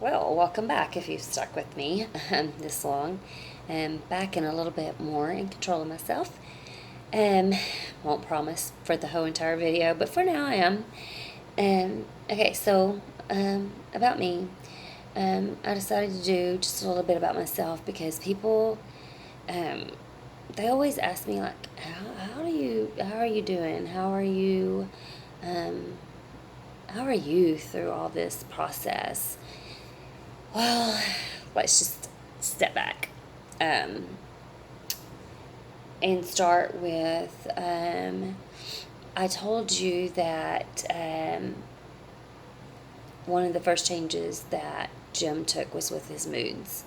Well, welcome back if you've stuck with me this long. Back in a little bit more in control of myself. Um, won't promise for the whole entire video, but for now I am. Okay, so about me. I decided to do just a little bit about myself because people, um, they always ask me like, how are you doing? Um, how are you through all this process? Well, let's just step back um, and start with I told you that one of the first changes that Jim took was with his moods.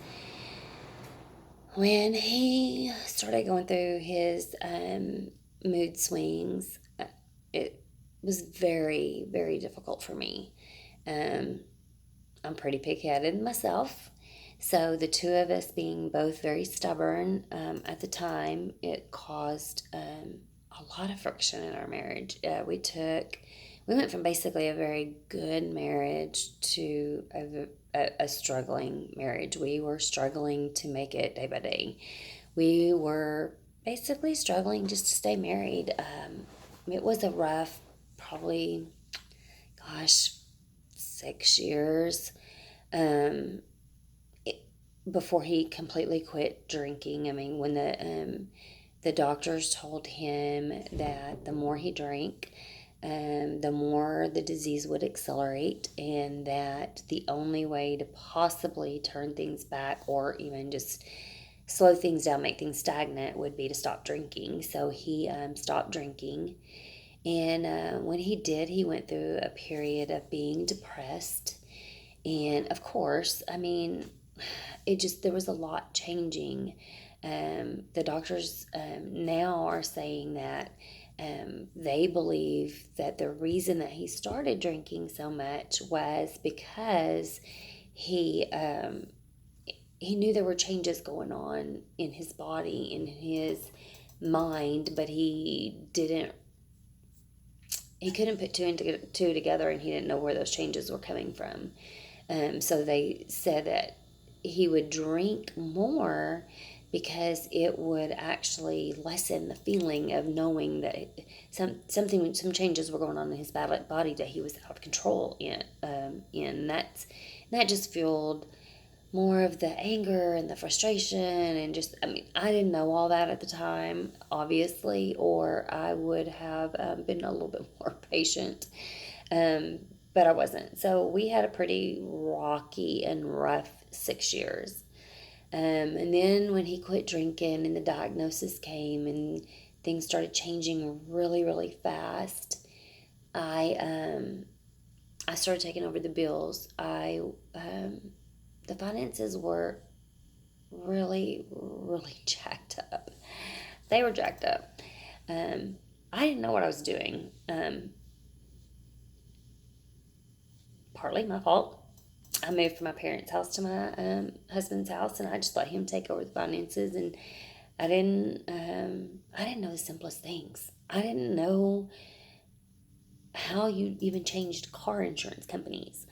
When he started going through his mood swings, it was very, very difficult for me. Um, I'm pretty pig-headed myself. So the two of us being both very stubborn at the time, it caused a lot of friction in our marriage. We went from basically a very good marriage to a struggling marriage. We were struggling to make it day by day. We were basically struggling just to stay married. It was a rough, probably, gosh, 6 years um, before he completely quit drinking. I mean, when the doctors told him that the more he drank, the more the disease would accelerate, and that the only way to possibly turn things back or even just slow things down, make things stagnant, would be to stop drinking. So he stopped drinking. And when he did, he went through a period of being depressed. And of course, I mean, there was a lot changing. The doctors now are saying that they believe that the reason that he started drinking so much was because he he knew there were changes going on in his body, in his mind, but he couldn't put two together, and he didn't know where those changes were coming from. So they said that he would drink more because it would actually lessen the feeling of knowing that some changes were going on in his body that he was out of control in. That just fueled more of the anger and the frustration, and just, I mean, I didn't know all that at the time, obviously, or I would have been a little bit more patient. um, but I wasn't. So we had a pretty rocky and rough 6 years. And then when he quit drinking and the diagnosis came and things started changing really, really fast, I I started taking over the bills. The finances were really, really jacked up. They were jacked up. Um, I didn't know what I was doing. Partly my fault. I moved from my parents' house to my husband's house, and I just let him take over the finances. And I didn't know the simplest things. I didn't know how you even changed car insurance companies.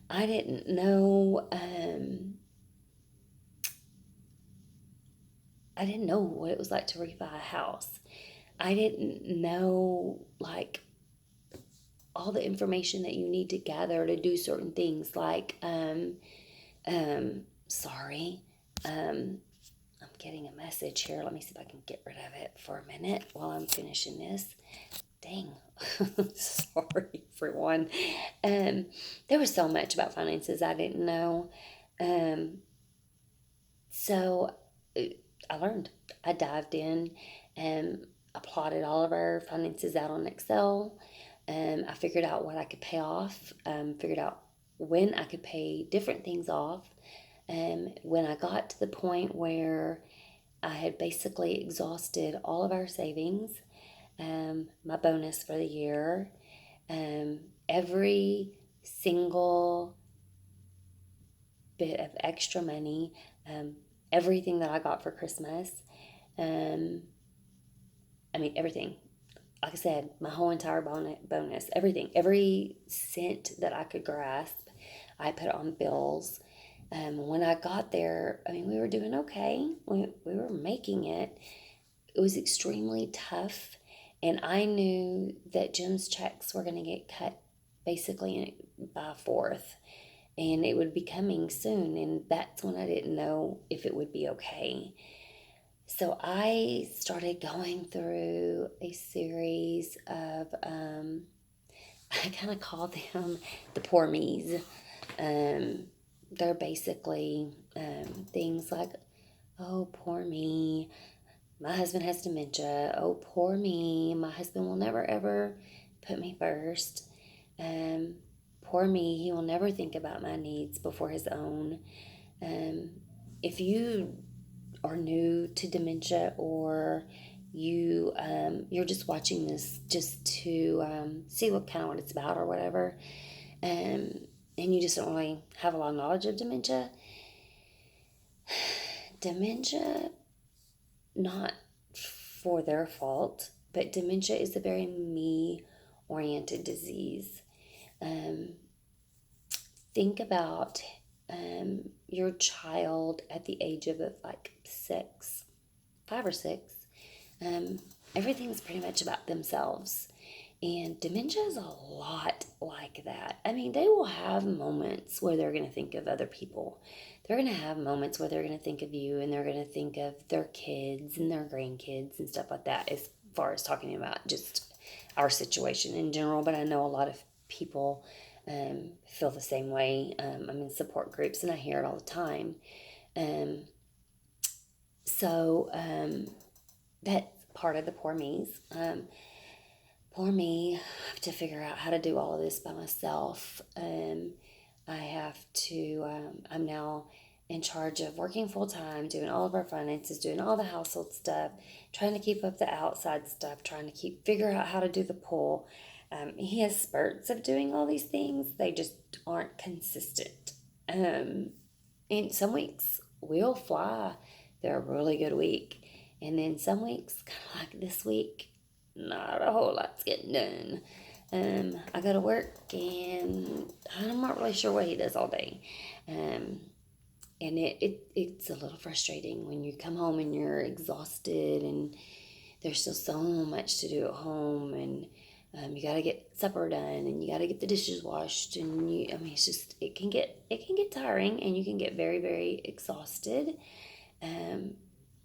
I didn't know. I didn't know what it was like to refi a house. I didn't know like all the information that you need to gather to do certain things. Sorry, I'm getting a message here. Let me see if I can get rid of it for a minute while I'm finishing this. Dang. Sorry, everyone. There was so much about finances I didn't know. Um, so I learned. I dived in and I plotted all of our finances out on Excel. I figured out what I could pay off, figured out when I could pay different things off. When I got to the point where I had basically exhausted all of our savings, my bonus for the year, every single bit of extra money, um, everything that I got for Christmas. Um, I mean, everything. Like I said, my whole entire bonus, everything, every cent that I could grasp, I put on bills. When I got there, I mean, we were doing okay. We were making it. It was extremely tough. And I knew that Jim's checks were going to get cut basically by 4th. And it would be coming soon. And that's when I didn't know if it would be okay. So I started going through a series of, I kind of call them the poor me's. Um, they're basically things like, oh, poor me, my husband has dementia. Oh, poor me, my husband will never ever put me first. Um, Poor me, he will never think about my needs before his own. Um, if you are new to dementia, or you're just watching this just to see what it's about or whatever, um, and you just don't really have a lot of knowledge of dementia, not for their fault, but dementia is a very me oriented disease. Um, think about your child at the age of like 5 or 6. Um, Everything's pretty much about themselves. And dementia is a lot like that. I mean, they will have moments where they're going to think of other people. They're going to have moments where they're going to think of you, and they're going to think of their kids and their grandkids and stuff like that, as far as talking about just our situation in general. But I know a lot of people feel the same way. I'm in support groups and I hear it all the time. Um, so that's part of the poor me's. Poor me, I have to figure out how to do all of this by myself. I have to, I'm now in charge of working full time, doing all of our finances, doing all the household stuff, trying to keep up the outside stuff, trying to figure out how to do the pool. He has spurts of doing all these things, they just aren't consistent. And some weeks we'll fly. They're a really good week. And then some weeks, kind of like this week, not a whole lot's getting done. I go to work and I'm not really sure what he does all day. Um, and it's a little frustrating when you come home and you're exhausted, and there's still so much to do at home, and you got to get supper done, and you got to get the dishes washed, and I mean, it can get tiring, and you can get very, very exhausted. Um,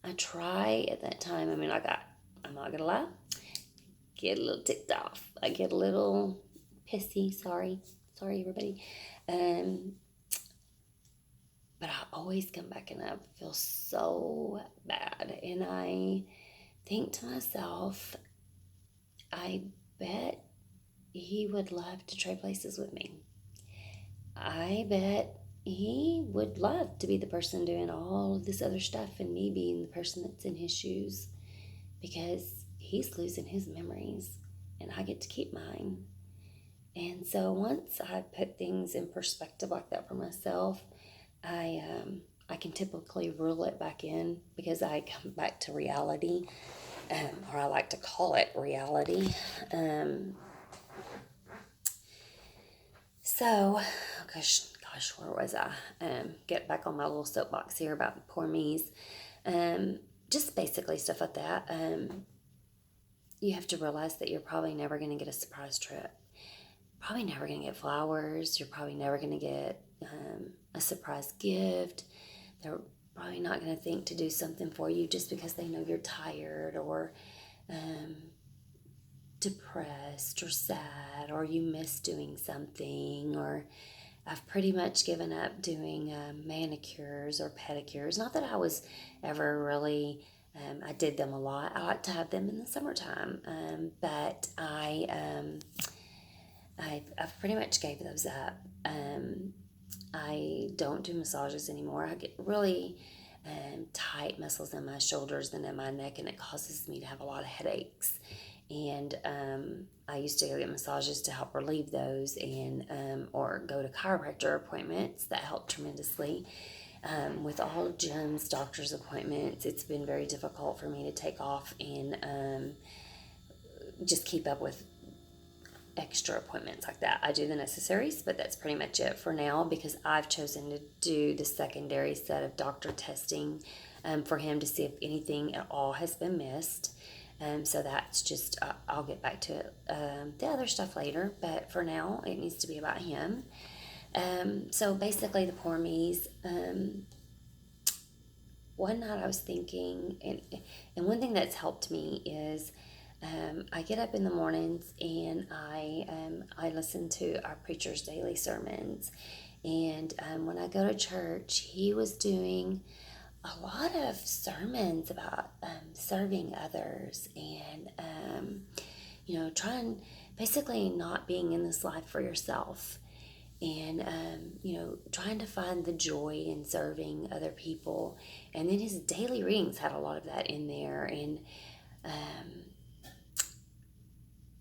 I try at that time. I mean, I'm not gonna lie, get a little ticked off. I get a little pissy. Sorry, everybody. Um, but I always come back and I feel so bad, and I think to myself, I bet he would love to trade places with me. I bet he would love to be the person doing all of this other stuff and me being the person that's in his shoes, because he's losing his memories and I get to keep mine. And so once I put things in perspective like that for myself, I can typically reel it back in, because I come back to reality, or I like to call it reality. Um, so, where was I? Get back on my little soapbox here about poor me's. Um, just basically stuff like that. You have to realize that you're probably never going to get a surprise trip. Probably never going to get flowers. You're probably never going to get a surprise gift. They're probably not going to think to do something for you just because they know you're tired, or um, depressed, or sad, or you miss doing something, or I've pretty much given up doing manicures or pedicures. Not that I was ever really, I did them a lot. I like to have them in the summertime, but I've pretty much gave those up. I don't do massages anymore. I get really tight muscles in my shoulders and in my neck, and it causes me to have a lot of headaches. And I used to go get massages to help relieve those, and or go to chiropractor appointments that help tremendously. With all of Jim's doctor's appointments, it's been very difficult for me to take off and just keep up with extra appointments like that. I do the necessaries, but that's pretty much it for now because I've chosen to do the secondary set of doctor testing for him to see if anything at all has been missed. So that's just, I'll get back to the other stuff later, but for now, it needs to be about him. So basically, the poor me's. One night I was thinking, and one thing that's helped me is I get up in the mornings and I listen to our preacher's daily sermons. And when I go to church, he was doing a lot of sermons about serving others and, trying basically not being in this life for yourself and trying to find the joy in serving other people. And then his daily readings had a lot of that in there. And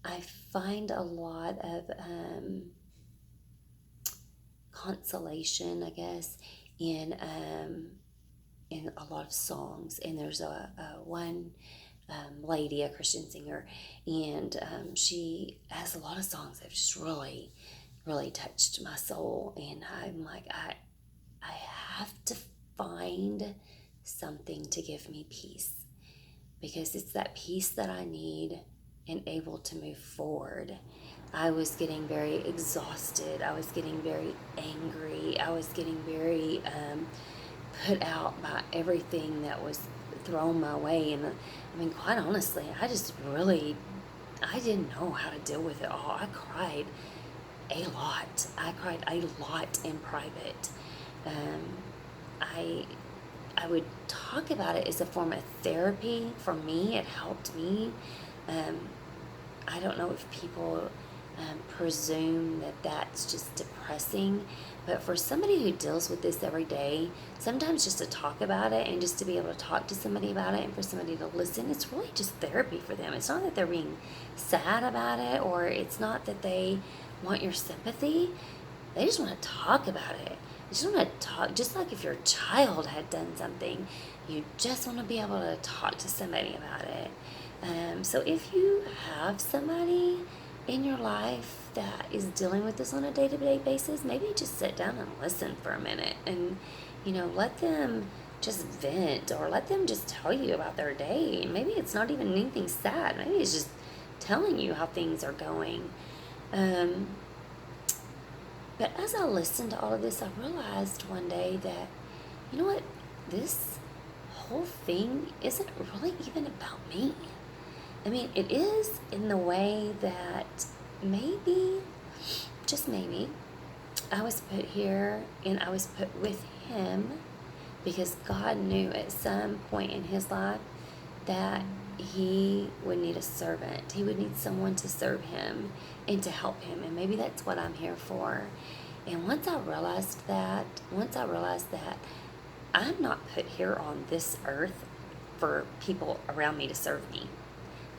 I find a lot of consolation, I guess, in a lot of songs. And there's a one lady, a Christian singer, and she has a lot of songs that just really touched my soul. And I'm like, I have to find something to give me peace, because it's that peace that I need and able to move forward. I was getting very exhausted. I was getting very angry. I was getting very put out by everything that was thrown my way. And I mean, quite honestly, I didn't know how to deal with it all. I cried a lot. I cried a lot in private. I would talk about it as a form of therapy. For me, it helped me. I don't know if people presume that that's just depressing, but for somebody who deals with this every day, sometimes just to talk about it and just to be able to talk to somebody about it and for somebody to listen, it's really just therapy for them. It's not that they're being sad about it, or it's not that they want your sympathy. They just want to talk about it. They just want to talk, just like if your child had done something, you just want to be able to talk to somebody about it. So if you have somebody in your life that is dealing with this on a day-to-day basis, maybe just sit down and listen for a minute and, let them just vent, or let them just tell you about their day. Maybe it's not even anything sad. Maybe it's just telling you how things are going. But as I listened to all of this, I realized one day that, you know what, this whole thing isn't really even about me. I mean, it is in the way that maybe, just maybe, I was put here and I was put with him because God knew at some point in his life that he would need a servant. He would need someone to serve him and to help him. And maybe that's what I'm here for. And once I realized that I'm not put here on this earth for people around me to serve me.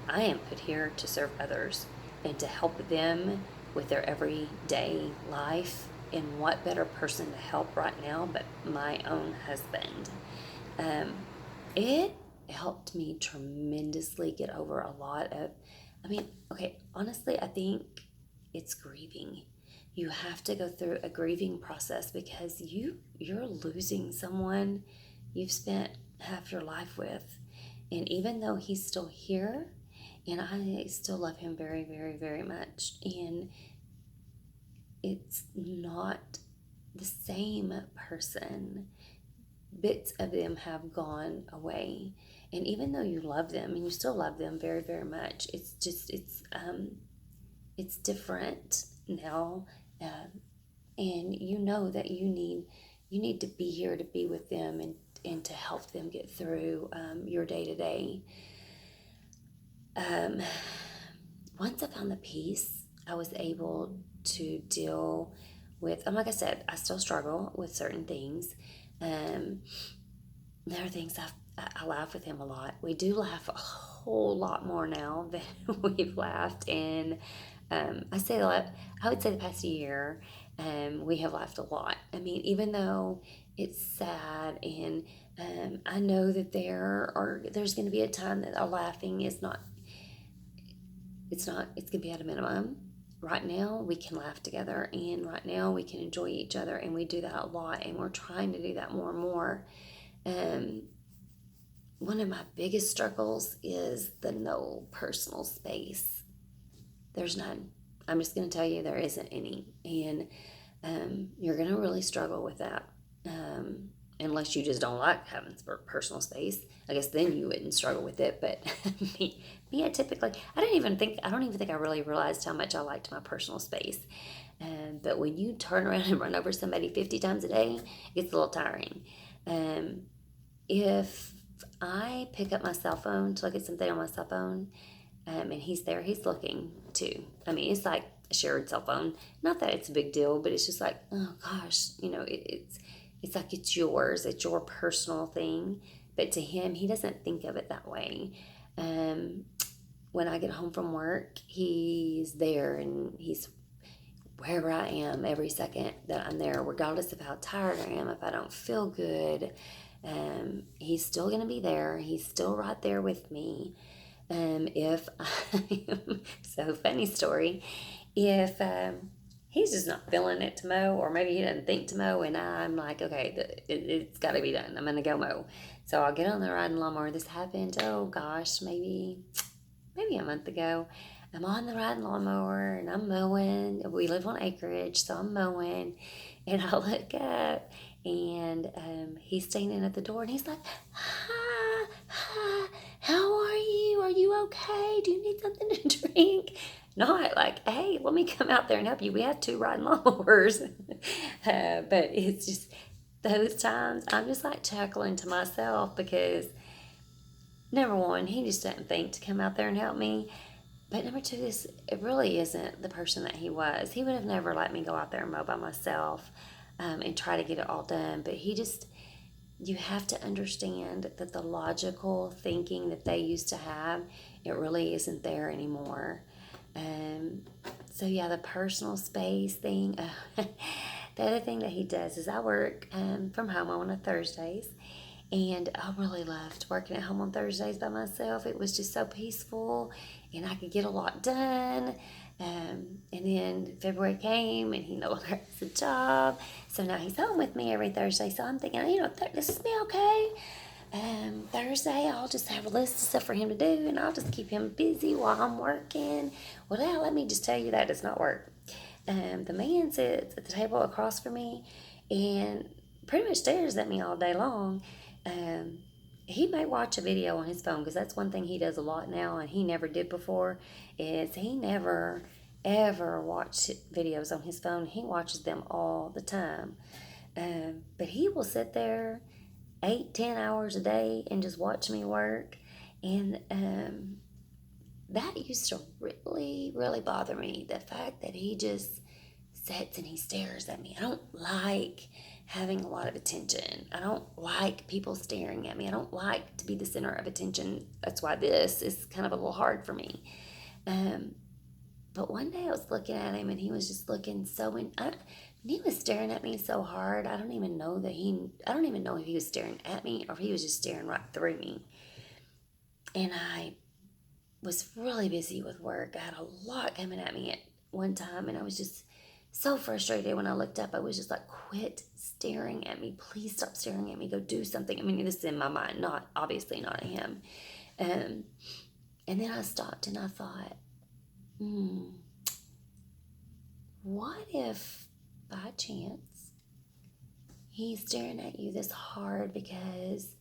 I am put here to serve others and to help them with their everyday life. And what better person to help right now but my own husband? It helped me tremendously get over a lot of, honestly, I think it's grieving. You have to go through a grieving process because you're losing someone you've spent half your life with. And even though he's still here, and I still love him very, very, very much, and it's not the same person. Bits of them have gone away. And even though you love them and you still love them very, very much, it's different now. And you know that you need to be here to be with them and to help them get through your day to day. Once I found the peace, I was able to deal with, like I said, I still struggle with certain things. There are things I laugh with him a lot. We do laugh a whole lot more now than we've laughed in, I would say the past year. We have laughed a lot. I mean, even though it's sad, and I know that there's going to be a time that our laughing is not, it's going to be at a minimum. right now we can laugh together, and right now we can enjoy each other, and we do that a lot, and we're trying to do that more and more. Um, One of my biggest struggles is the no personal space. There's none. I'm just going to tell you there isn't any. And you're going to really struggle with that. Unless you just don't like having personal space. I guess then you wouldn't struggle with it. But me, I don't even think I really realized how much I liked my personal space. But when you turn around and run over somebody 50 times a day, it gets a little tiring. Um, if I pick up my cell phone to look at something on my cell phone, and he's there, he's looking too. I mean, it's like a shared cell phone. Not that it's a big deal, but it's just like, oh gosh, it's like it's yours. It's your personal thing. But to him, he doesn't think of it that way. Um, when I get home from work, he's there and he's wherever I am every second that I'm there, regardless of how tired I am, if I don't feel good. He's still going to be there. He's still right there with me. If so funny story, if he's just not feeling it to mow, or maybe he doesn't think to mow, and I'm like, okay, it's got to be done. I'm gonna go mow. So I'll get on the riding lawnmower. This happened, oh gosh, maybe a month ago. I'm on the riding lawnmower and I'm mowing. We live on acreage, so I'm mowing, and I look up, and he's standing at the door, and he's like, "Hi, hi, how are you? Are you okay? Do you need something to drink?" Not like, "Hey, let me come out there and help you. We have two riding lawnmowers." But it's just those times I'm just like chuckling to myself because number one, he just didn't think to come out there and help me. But number two, this it really isn't the person that he was. He would have never let me go out there and mow by myself, and try to get it all done. But you have to understand that the logical thinking that they used to have, it really isn't there anymore. Um, so yeah, the personal space thing. The other thing that he does is I work from home on a Thursdays, and I really loved working at home on Thursdays by myself. It was just so peaceful, and I could get a lot done. And then February came, and he no longer has a job. So now he's home with me every Thursday. So I'm thinking, this is me okay. Thursday, I'll just have a list of stuff for him to do, and I'll just keep him busy while I'm working. Well, now let me just tell you that does not work. The man sits at the table across from me and pretty much stares at me all day long. Um, he may watch a video on his phone, because that's one thing he does a lot now, and he never did before. Is he never ever watched videos on his phone. He watches them all the time. But he will sit there 8-10 hours a day and just watch me work, and that used to really, really bother me. The fact that he just sits and he stares at me. I don't like having a lot of attention. I don't like people staring at me. I don't like to be the center of attention. That's why this is kind of a little hard for me. Um, but one day I was looking at him, and he was just looking he was staring at me so hard. I don't even know if he was staring at me or if he was just staring right through me. And I was really busy with work. I had a lot coming at me at one time, and I was just so frustrated. When I looked up, I was just like, quit staring at me. Please stop staring at me. Go do something. I mean, this is in my mind, obviously not at him. Um, and then I stopped and I thought, what if by chance he's staring at you this hard because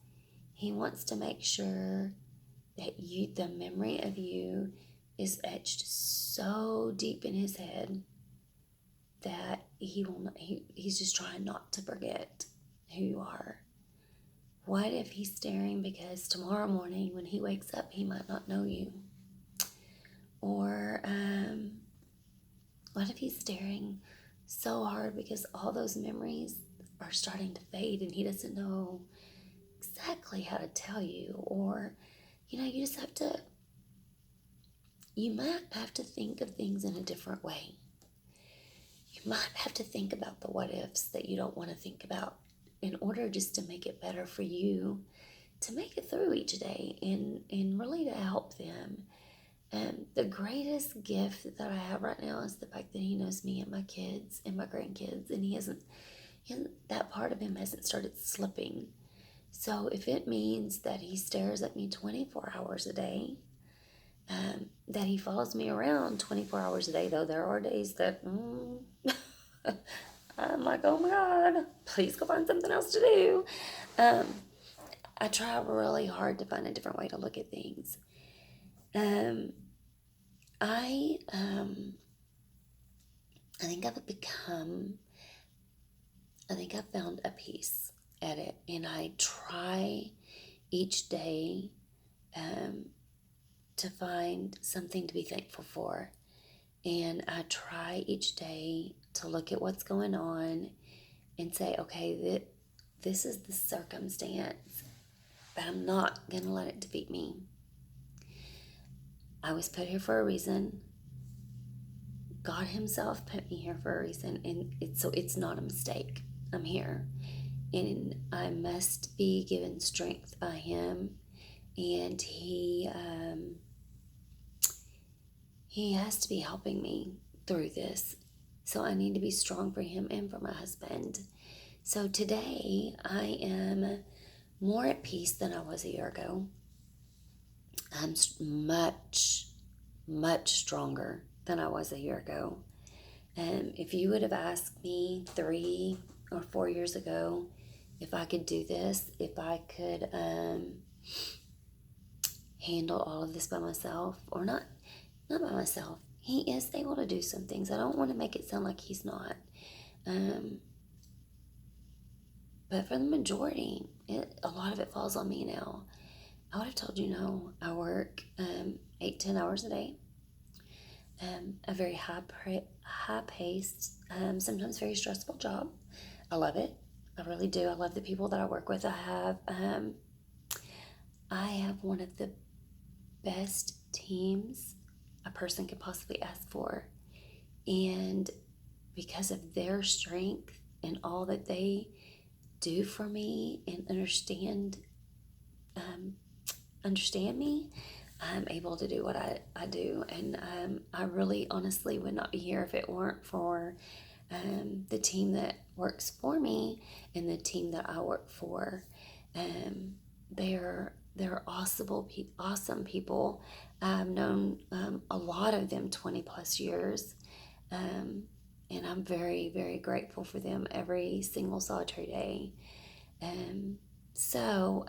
he wants to make sure that the memory of you is etched so deep in his head that he's just trying not to forget who you are. What if he's staring because tomorrow morning when he wakes up, he might not know you? Or what if he's staring so hard because all those memories are starting to fade and he doesn't know exactly how to tell you? Or, you might have to think of things in a different way. You might have to think about the what ifs that you don't want to think about in order just to make it better for you, to make it through each day, and really to help them. The greatest gift that I have right now is the fact that he knows me and my kids and my grandkids, and that part of him hasn't started slipping. So if it means that he stares at me 24 hours a day, that he follows me around 24 hours a day, though there are days that I'm like, oh my God, please go find something else to do. Um, I try really hard to find a different way to look at things. Um, I um, I think I've found a peace at it, and I try each day um, to find something to be thankful for. And I try each day to look at what's going on and say, okay, this is the circumstance, but I'm not going to let it defeat me. I was put here for a reason. God Himself put me here for a reason, and it's not a mistake. I'm here, and I must be given strength by Him, and He has to be helping me through this. So I need to be strong for Him and for my husband. So today I am more at peace than I was a year ago. I'm much, much stronger than I was a year ago. If you would have asked me 3 or 4 years ago if I could do this, if I could handle all of this by myself, or not by myself. He is able to do some things. I don't want to make it sound like he's not. But for the majority, a lot of it falls on me now. I would have told you no. I work 8-10 hours a day. A very high-paced, sometimes very stressful job. I love it. I really do. I love the people that I work with. I have one of the best teams a person could possibly ask for. And because of their strength and all that they do for me and understand me, I'm able to do what I do. And I really honestly would not be here if it weren't for the team that works for me and the team that I work for. They're awesome people. I've known a lot of them 20 plus years. And I'm very, very grateful for them every single solitary day. So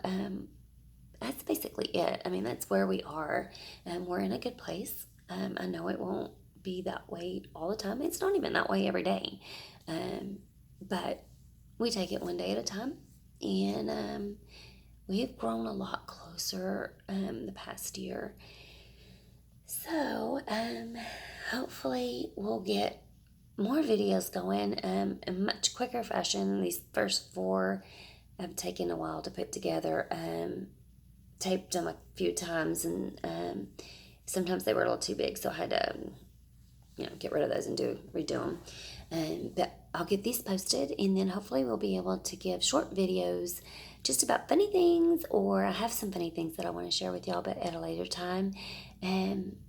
that's basically it. I mean, that's where we are. We're in a good place. I know it won't be that way all the time. It's not even that way every day. But we take it one day at a time. And we have grown a lot closer the past year. So hopefully we'll get more videos going in much quicker fashion. These first 4 have taken a while to put together. Taped them a few times, and sometimes they were a little too big, so I had to get rid of those and redo them. But I'll get these posted, and then hopefully we'll be able to give short videos just about funny things, or I have some funny things that I want to share with y'all, but at a later time.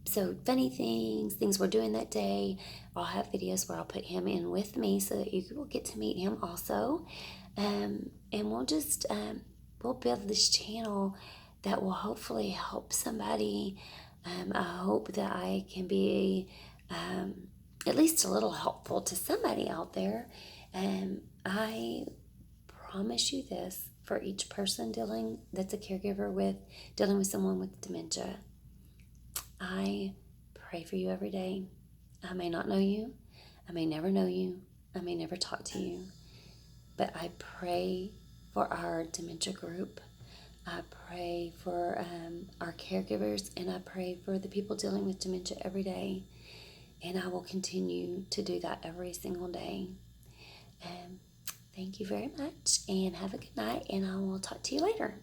So funny things we're doing that day. I'll have videos where I'll put him in with me so that you will get to meet him also. And we'll just we'll build this channel that will hopefully help somebody. I hope that I can be at least a little helpful to somebody out there. I promise you this, for each person that's a caregiver dealing with someone with dementia, I pray for you every day. I may not know you. I may never know you. I may never talk to you. But I pray for our dementia group. I pray for our caregivers, and I pray for the people dealing with dementia every day. And I will continue to do that every single day. Thank you very much, and have a good night, and I will talk to you later.